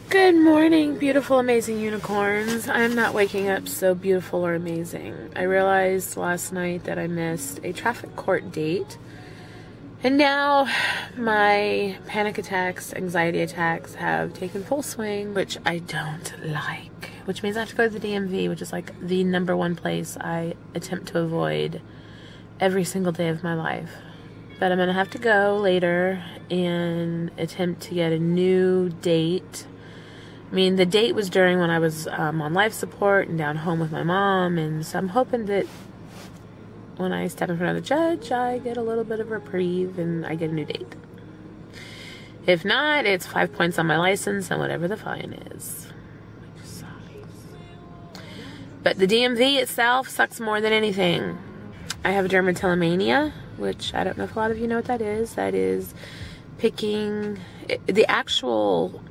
Good morning, beautiful, amazing unicorns. I'm not waking up so beautiful or amazing. I realized last night that I missed a traffic court date. And now my panic attacks, anxiety attacks have taken full swing, which I don't like. Which means I have to go to the DMV, which is like the #1 place I attempt to avoid every single day of my life. But I'm gonna have to go later and attempt to get a new date. I mean, the date was during when I was on life support and down home with my mom, and so I'm hoping that when I step in front of the judge, I get a little bit of reprieve and I get a new date. If not, it's 5 points on my license and whatever the fine is. Which sucks. But the DMV itself sucks more than anything. I have a dermatillomania, which I don't know if a lot of you know what that is. That is picking the actual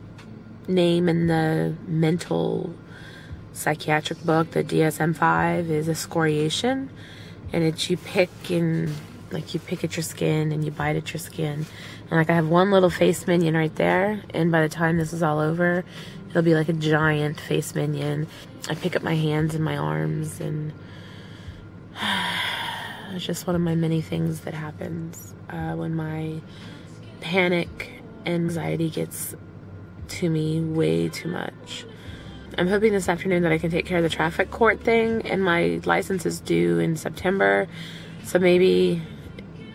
name in the mental psychiatric book, the DSM-5, is excoriation, and it's you pick and like you pick at your skin and you bite at your skin, and like I have one little face minion right there, and by the time this is all over, it'll be like a giant face minion. I pick up my hands and my arms, and it's just one of my many things that happens when my panic and anxiety gets to me way too much. I'm hoping this afternoon that I can take care of the traffic court thing, and my license is due in September, so maybe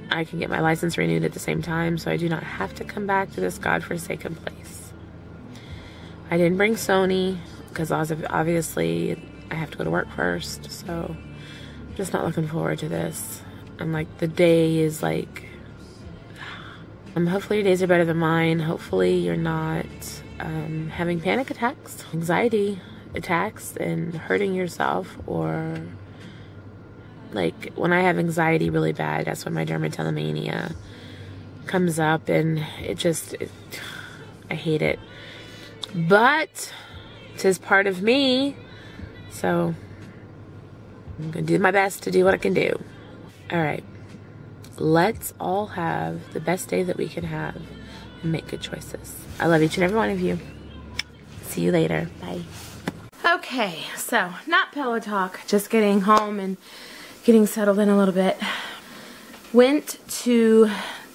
I can get my license renewed at the same time so I do not have to come back to this godforsaken place. I didn't bring Sony because obviously I have to go to work first, so I'm just not looking forward to this. And like the day is like, hopefully your days are better than mine. Hopefully you're not having panic attacks, anxiety attacks, and hurting yourself. Or like when I have anxiety really bad, that's when my dermatillomania comes up, and I hate it. But 'tis part of me, so I'm gonna do my best to do what I can do. All right. Let's all have the best day that we can have and make good choices. I love each and every one of you. See you later. Bye. Okay, so not pillow talk, just getting home and getting settled in a little bit. Went to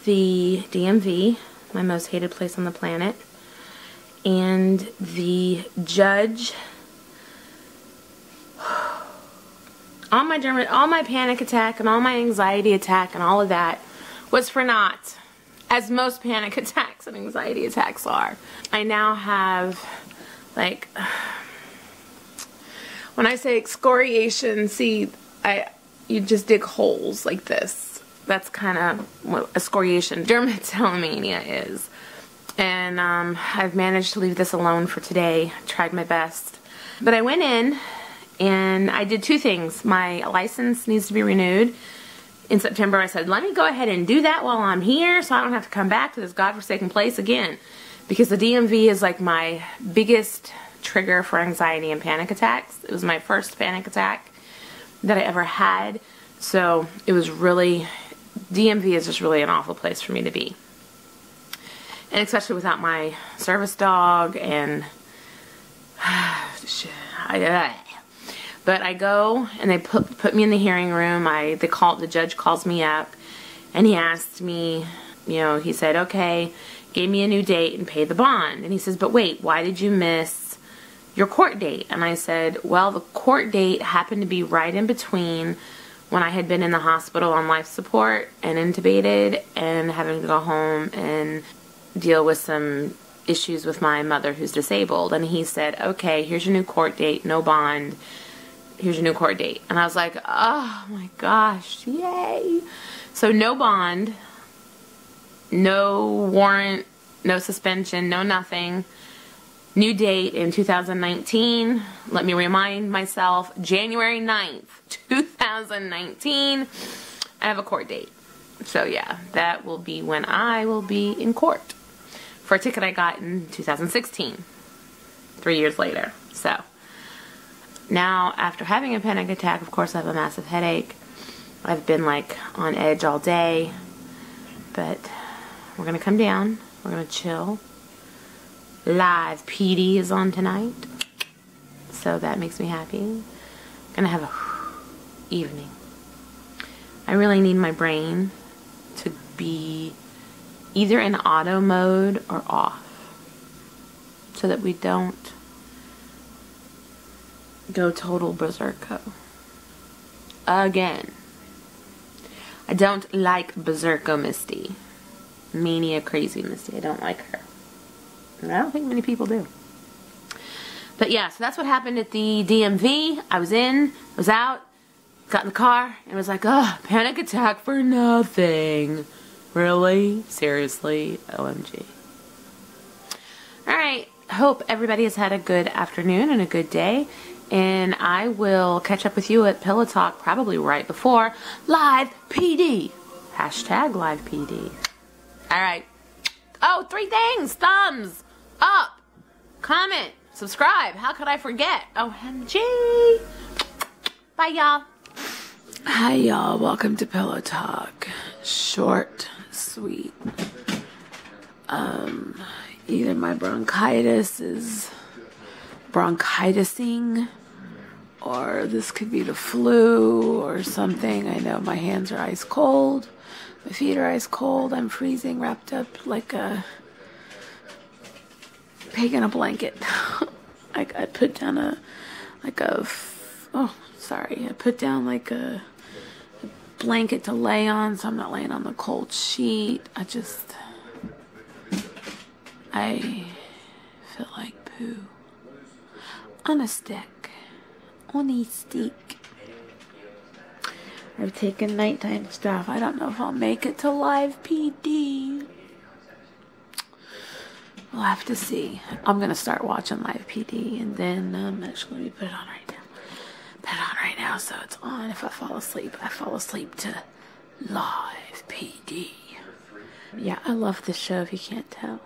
the DMV, my most hated place on the planet, and the judge, all my panic attack and all my anxiety attack and all of that was for naught, as most panic attacks and anxiety attacks are. I now have, like, when I say excoriation, see, you just dig holes like this. That's kind of what excoriation, dermatillomania is. And I've managed to leave this alone for today. Tried my best. But I went in and I did two things. My license needs to be renewed. In September, I said, let me go ahead and do that while I'm here so I don't have to come back to this godforsaken place again. Because the DMV is like my biggest trigger for anxiety and panic attacks. It was my first panic attack that I ever had. So it was really, DMV is just really an awful place for me to be. And especially without my service dog and but I go and they put me in the hearing room. The judge calls me up and he asked me, you know, he said, okay, gave me a new date and paid the bond. And he says, but wait, why did you miss your court date? And I said, well, the court date happened to be right in between when I had been in the hospital on life support and intubated and having to go home and deal with some issues with my mother who's disabled. And he said, okay, here's your new court date, no bond. Here's your new court date. And I was like, oh my gosh, yay. So no bond, no warrant, no suspension, no nothing. New date in 2019. Let me remind myself, January 9th, 2019, I have a court date. So yeah, that will be when I will be in court for a ticket I got in 2016, 3 years later. So now, after having a panic attack, of course I have a massive headache. I've been like on edge all day, but we're gonna come down, we're gonna chill, Live PD is on tonight. So that makes me happy. Gonna have a evening. I really need my brain to be either in auto mode or off, so that we don't go total berserko. Again. I don't like berserko Misty. Mania crazy Misty. I don't like her. And I don't think many people do. But yeah, so that's what happened at the DMV. I was out, got in the car, and was like, oh, panic attack for nothing. Really? Seriously? OMG. Alright, hope everybody has had a good afternoon and a good day. And I will catch up with you at Pillow Talk probably right before Live PD. Hashtag Live PD. Alright. Oh, 3 things. Thumbs up. Comment. Subscribe. How could I forget? OMG. Bye, y'all. Hi, y'all. Welcome to Pillow Talk. Short, sweet. Either my bronchitis is bronchitising, or this could be the flu or something. I know my hands are ice cold. My feet are ice cold. I'm freezing, wrapped up like a pig in a blanket. I put down I put down like a blanket to lay on, so I'm not laying on the cold sheet. I feel like poo. On a stick. On a stick. I've taken nighttime stuff. I don't know if I'll make it to Live PD. We'll have to see. I'm going to start watching Live PD, and then actually let me put it on right now. Put it on right now so it's on. If I fall asleep, I fall asleep to Live PD. Yeah, I love this show if you can't tell.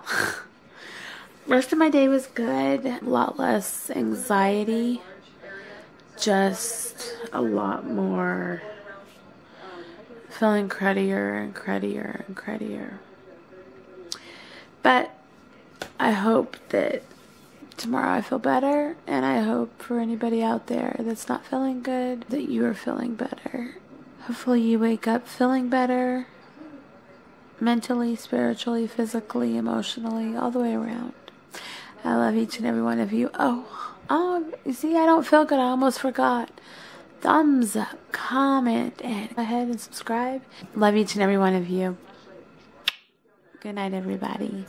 Rest of my day was good. A lot less anxiety. Just a lot more feeling cruddier and cruddier and cruddier. But I hope that tomorrow I feel better, and I hope for anybody out there that's not feeling good that you are feeling better. Hopefully you wake up feeling better, mentally, spiritually, physically, emotionally, all the way around. I love each and every one of you. Oh, you see, I don't feel good. I almost forgot. Thumbs up, comment, and go ahead and subscribe. Love each and every one of you. Good night, everybody.